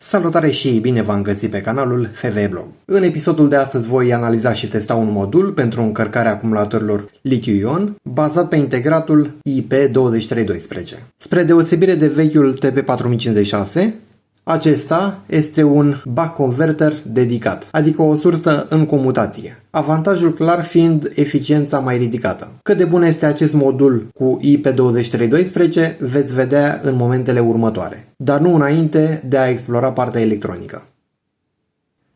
Salutare și bine v-am găsit pe canalul FV Blog. În episodul de astăzi voi analiza și testa un modul pentru încărcarea acumulatorilor litiu-ion bazat pe integratul IP2312. Spre deosebire de vechiul TP4056, acesta este un buck converter dedicat, adică o sursă în comutație. Avantajul clar fiind eficiența mai ridicată. Cât de bun este acest modul cu IP2312 veți vedea în momentele următoare, dar nu înainte de a explora partea electronică.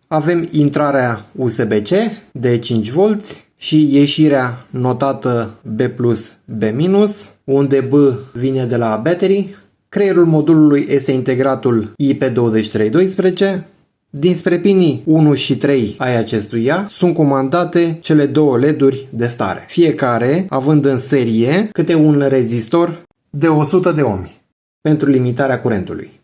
Avem intrarea USB-C de 5V și ieșirea notată B+, B-, unde B vine de la battery. Creierul modulului este integratul IP2312. Dinspre pinii 1 și 3 ai acestuia sunt comandate cele două LED-uri de stare, fiecare având în serie câte un rezistor de 100 de ohmi pentru limitarea curentului.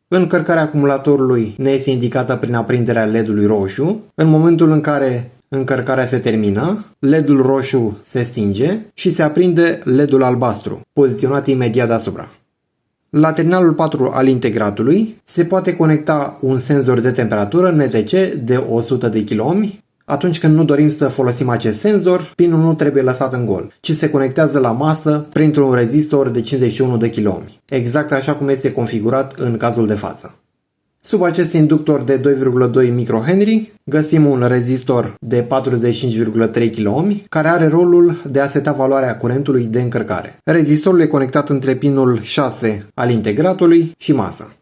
Încărcarea acumulatorului ne este indicată prin aprinderea LED-ului roșu. În momentul în care încărcarea se termină, LED-ul roșu se stinge și se aprinde LED-ul albastru, poziționat imediat deasupra. La terminalul 4 al integratului se poate conecta un senzor de temperatură NTC de 100 de kΩ. Atunci când nu dorim să folosim acest senzor, pinul nu trebuie lăsat în gol, ci se conectează la masă printr-un rezistor de 51 de kΩ, exact așa cum este configurat în cazul de față. Sub acest inductor de 2,2 microhenry găsim un rezistor de 45,3 kΩ care are rolul de a seta valoarea curentului de încărcare. Rezistorul e conectat între pinul 6 al integratului și masă.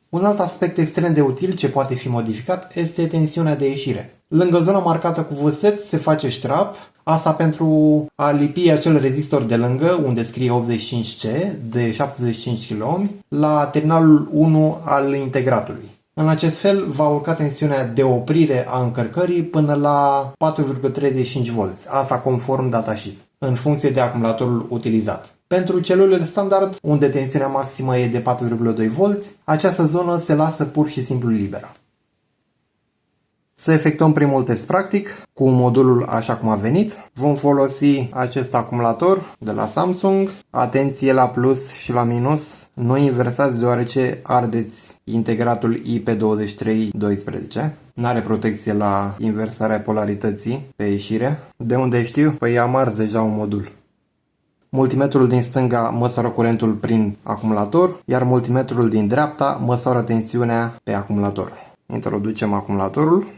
Un alt aspect extrem de util ce poate fi modificat este tensiunea de ieșire. Lângă zona marcată cu vârset se face strap, asta pentru a lipi acel rezistor de lângă, unde scrie 85C de 75 kΩ, la terminalul 1 al integratului. În acest fel va urca tensiunea de oprire a încărcării până la 4,35V, asta conform datasheet, în funcție de acumulatorul utilizat. Pentru celulele standard, unde tensiunea maximă e de 4,2V, această zonă se lasă pur și simplu liberă. Să efectuăm primul test practic cu modulul așa cum a venit. Vom folosi acest acumulator de la Samsung. Atenție la plus și la minus. Nu inversați deoarece ardeți integratul IP2312. N-are protecție la inversarea polarității pe ieșire. De unde știu? Păi am ars deja un modul. Multimetrul din stânga măsoară curentul prin acumulator, iar multimetrul din dreapta măsoară tensiunea pe acumulator. Introducem acumulatorul.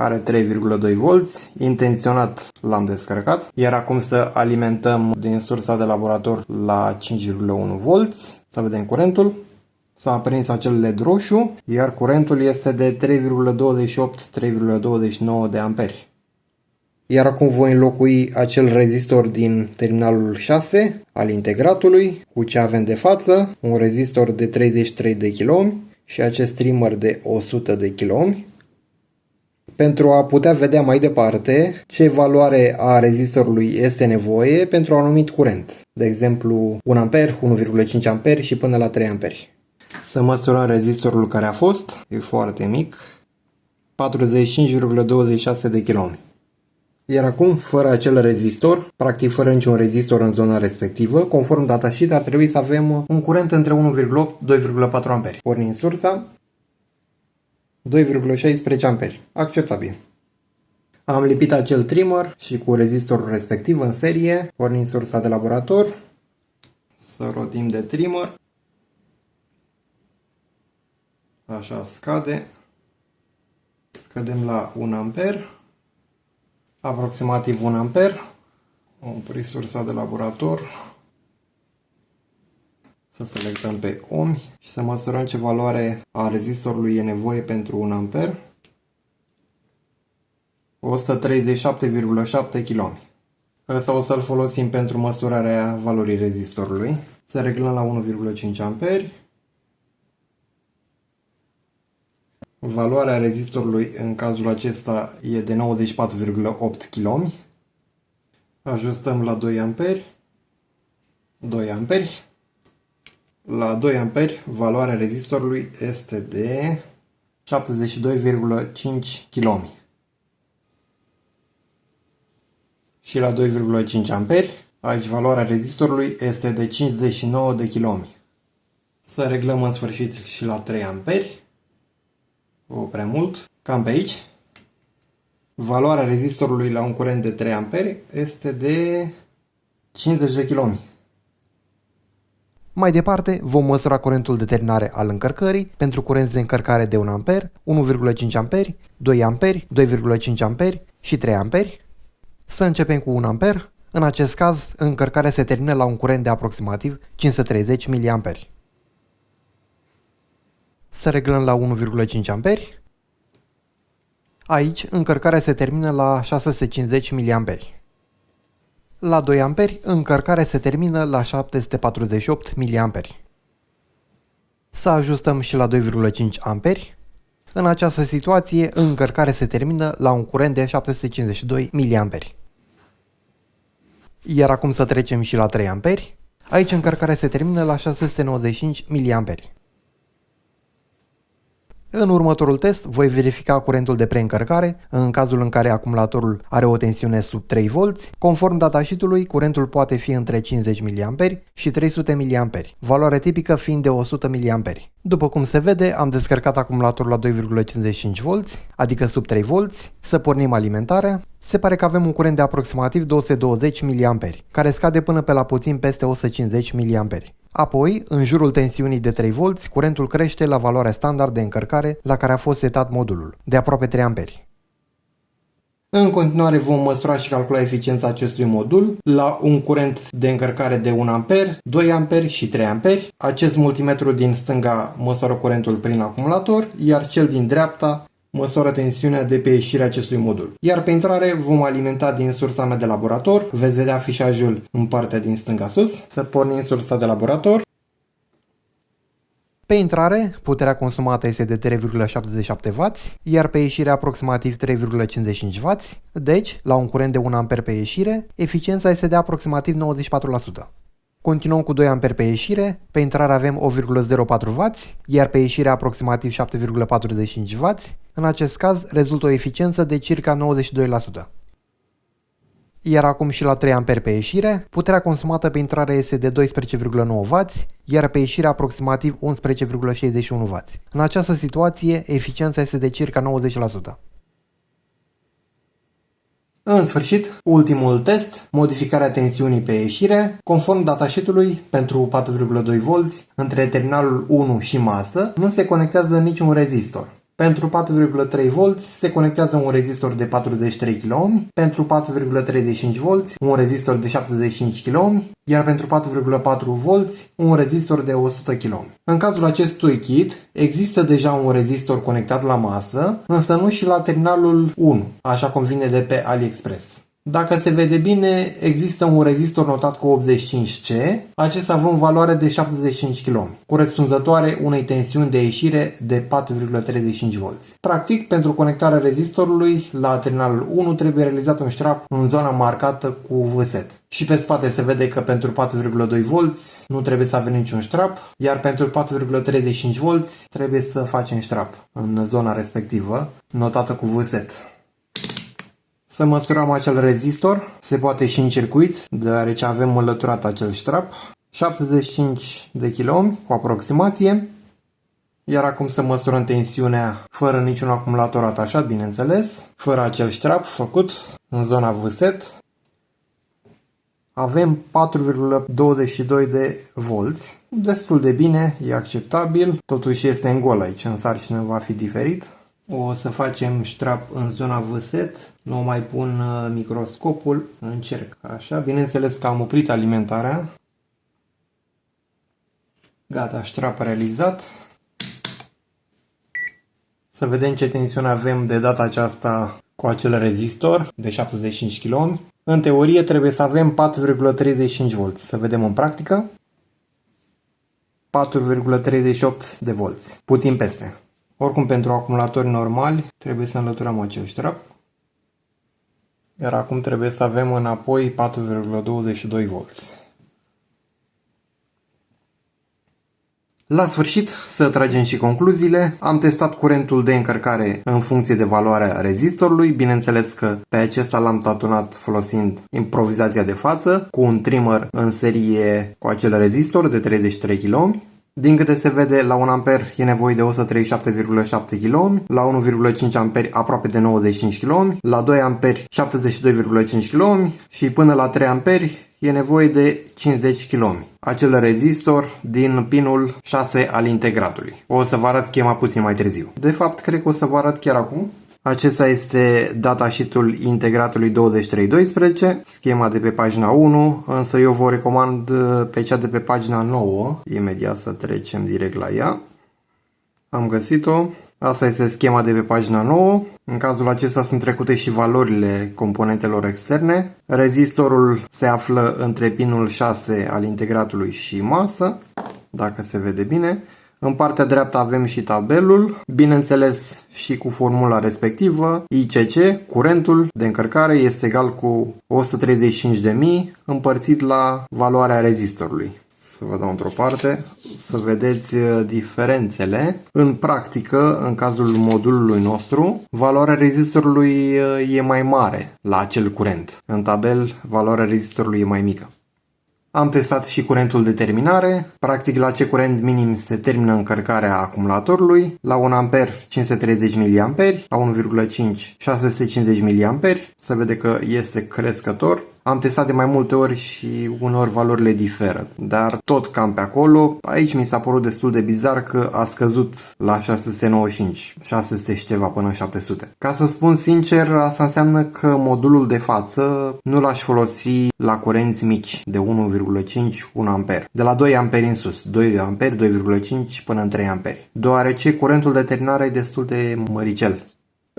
Are 3,2V, intenționat l-am descărcat, iar acum să alimentăm din sursa de laborator la 5,1V, să vedem curentul. S-a aprins acel LED roșu, iar curentul este de 3,28-3,29 de amperi. Iar acum voi înlocui acel rezistor din terminalul 6 al integratului cu ce avem de față, un rezistor de 33 de kΩ și acest trimmer de 100 de kΩ, pentru a putea vedea mai departe ce valoare a rezistorului este nevoie pentru un anumit curent, de exemplu 1 A, 1,5 A și până la 3 A. Să măsurăm rezistorul care a fost, e foarte mic, 45,26 de kΩ. Iar acum, fără acel rezistor, practic fără niciun rezistor în zona respectivă, conform datasheet ar trebui să avem un curent între 1,8-2,4 A. Pornim sursa, 2,16 A. Acceptabil. Am lipit acel trimmer și cu rezistorul respectiv în serie, pornim sursa de laborator, să rotim de trimmer, așa scade, scădem la 1 A, aproximativ 1 A, opri sursa de laborator, să selectăm pe ohmi și să măsurăm ce valoare a rezistorului e nevoie pentru 1 A. 137,7 kΩ. Ăsta o să-l folosim pentru măsurarea valorii rezistorului. Să reglăm la 1,5 A. Valoarea rezistorului în cazul acesta e de 94,8 kΩ. Ajustăm la 2 A. 2 A. La 2 A valoarea rezistorului este de 72,5 kΩ. Și la 2,5 A, aici valoarea rezistorului este de 59 de kΩ. Să reglăm în sfârșit și la 3 amperi. O prea mult. Cam pe aici. Valoarea rezistorului la un curent de 3 amperi este de 50 de kΩ. Mai departe, vom măsura curentul de terminare al încărcării pentru curenți de încărcare de 1 amper, 1,5 amperi, 2 amperi, 2,5 amperi și 3 amperi. Să începem cu 1 amper. În acest caz, încărcarea se termină la un curent de aproximativ 530 mA. Să reglăm la 1,5 amperi. Aici, încărcarea se termină la 650 mA. La 2 amperi, încărcarea se termină la 748 mA. Să ajustăm și la 2,5 amperi. În această situație, încărcarea se termină la un curent de 752 mA. Iar acum să trecem și la 3 amperi. Aici încărcarea se termină la 695 mA. În următorul test voi verifica curentul de preîncărcare în cazul în care acumulatorul are o tensiune sub 3 V. Conform datasheet-ului, curentul poate fi între 50 mA și 300 mA, valoarea tipică fiind de 100 mA. După cum se vede, am descărcat acumulatorul la 2,55 V, adică sub 3 V. Să pornim alimentarea. Se pare că avem un curent de aproximativ 220 mA, care scade până pe la puțin peste 150 mA. Apoi, în jurul tensiunii de 3 V, curentul crește la valoarea standard de încărcare la care a fost setat modulul, de aproape 3 amperi. În continuare vom măsura și calcula eficiența acestui modul la un curent de încărcare de 1 amper, 2 amperi și 3 amperi. Acest multimetru din stânga măsoară curentul prin acumulator, iar cel din dreapta măsoară tensiunea de pe ieșirea acestui modul. Iar pe intrare vom alimenta din sursa mea de laborator. Veți vedea afișajul în partea din stânga sus. Să pornim sursa de laborator. Pe intrare, puterea consumată este de 3,77 W, iar pe ieșire aproximativ 3,55 W. Deci, la un curent de 1 amper pe ieșire, eficiența este de aproximativ 94%. Continuăm cu 2 amperi pe ieșire, pe intrare avem 8,04 W, iar pe ieșire aproximativ 7,45 W. În acest caz rezultă o eficiență de circa 92%. Iar acum și la 3 amperi pe ieșire, puterea consumată pe intrare este de 12,9 W, iar pe ieșire aproximativ 11,61 W. În această situație, eficiența este de circa 90%. În sfârșit, ultimul test, modificarea tensiunii pe ieșire. Conform datasheet-ului, pentru 4,2 V, între terminalul 1 și masă, nu se conectează niciun rezistor. Pentru 4,3 V se conectează un rezistor de 43 kΩ, pentru 4,35 V un rezistor de 75 kΩ, iar pentru 4,4 V un rezistor de 100 kΩ. În cazul acestui kit există deja un rezistor conectat la masă, însă nu și la terminalul 1, așa cum vine de pe AliExpress. Dacă se vede bine, există un rezistor notat cu 85C, acesta având valoare de 75 kΩ, corespunzătoare unei tensiuni de ieșire de 4,35 V. Practic, pentru conectarea rezistorului la terminalul 1 trebuie realizat un strap în zona marcată cu vâset. Și pe spate se vede că pentru 4,2 V nu trebuie să avem niciun strap, iar pentru 4,35 V trebuie să facem strap în zona respectivă, notată cu vâset. Să măsurăm acel rezistor, se poate și în circuit, deoarece avem înlăturat acel strap. 75 de kΩ cu aproximație. Iar acum să măsurăm tensiunea fără niciun acumulator atașat, bineînțeles, fără acel strap făcut în zona vâset. Avem 4,22 de volți, destul de bine, e acceptabil, totuși este în gol aici, în sarcină va fi diferit. O să facem strap în zona vâset, nu mai pun microscopul, încerc așa, bineînțeles că am oprit alimentarea. Gata, strap realizat. Să vedem ce tensiune avem de data aceasta cu acel rezistor de 75 kΩ. În teorie trebuie să avem 4,35 V, să vedem în practică. 4,38 de volți, puțin peste. Oricum, pentru acumulatori normali trebuie să înlăturăm acel strap. Iar acum trebuie să avem înapoi 4,22 volți. La sfârșit, să tragem și concluziile. Am testat curentul de încărcare în funcție de valoarea rezistorului. Bineînțeles că pe acesta l-am tatonat folosind improvizația de față cu un trimmer în serie cu acel rezistor de 33 kΩ. Din câte se vede, la 1 amper e nevoie de 137,7 kΩ, la 1,5 amperi aproape de 95 kΩ, la 2 amperi 72,5 kΩ și până la 3 amperi e nevoie de 50 kΩ. Acel rezistor din pinul 6 al integratului. O să vă arăt schema puțin mai târziu. De fapt, cred că o să vă arăt chiar acum. Acesta este datasheet-ul integratului 2312, schema de pe pagina 1, însă eu vă recomand pe cea de pe pagina 9. Imediat să trecem direct la ea. Am găsit-o. Asta este schema de pe pagina 9. În cazul acesta sunt trecute și valorile componentelor externe. Rezistorul se află între pinul 6 al integratului și masă, dacă se vede bine. În partea dreaptă avem și tabelul, bineînțeles și cu formula respectivă. ICC, curentul de încărcare, este egal cu 135.000 împărțit la valoarea rezistorului. Să vă dau într-o parte, să vedeți diferențele. În practică, în cazul modulului nostru, valoarea rezistorului e mai mare la acel curent. În tabel, valoarea rezistorului e mai mică. Am testat și curentul de terminare. Practic, la ce curent minim se termină încărcarea acumulatorului. La 1 amper 530 mA, la 1,5 650 mA. Se vede că este crescător. Am testat de mai multe ori și uneori valorile diferă, dar tot cam pe acolo. Aici mi s-a părut destul de bizar că a scăzut la 695, 600 și ceva până 700. Ca să spun sincer, asta înseamnă că modulul de față nu l-aș folosi la curenți mici de 1,5, 1 amper. De la 2 amperi în sus, 2 amperi, 2,5 până în 3 amperi, deoarece curentul de terminare e destul de măricel.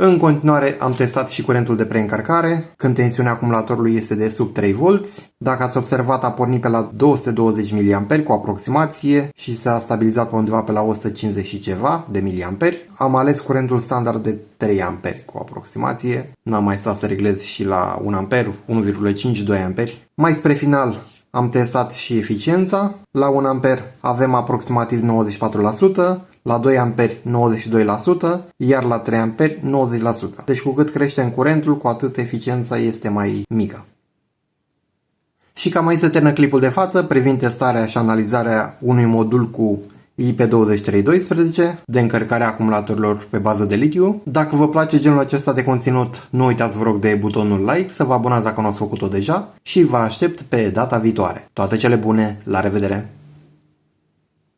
În continuare am testat și curentul de preîncărcare, când tensiunea acumulatorului este de sub 3 V. Dacă ați observat, a pornit pe la 220 mA cu aproximație și s-a stabilizat pe undeva pe la 150 și ceva de mA. Am ales curentul standard de 3 A cu aproximație. N-am mai stat să reglez și la 1 A, 1,5, 2 A. Mai spre final am testat și eficiența. La 1 A avem aproximativ 94%. La 2 amperi 92%, iar la 3 amperi 90%. Deci cu cât crește curentul, cu atât eficiența este mai mică. Și cam aici se termină clipul de față privind testarea și analizarea unui modul cu IP2312 de încărcare a acumulatorilor pe bază de litiu. Dacă vă place genul acesta de conținut, nu uitați vă rog de butonul like, să vă abonați dacă nu ați făcut-o deja și vă aștept pe data viitoare. Toate cele bune, la revedere!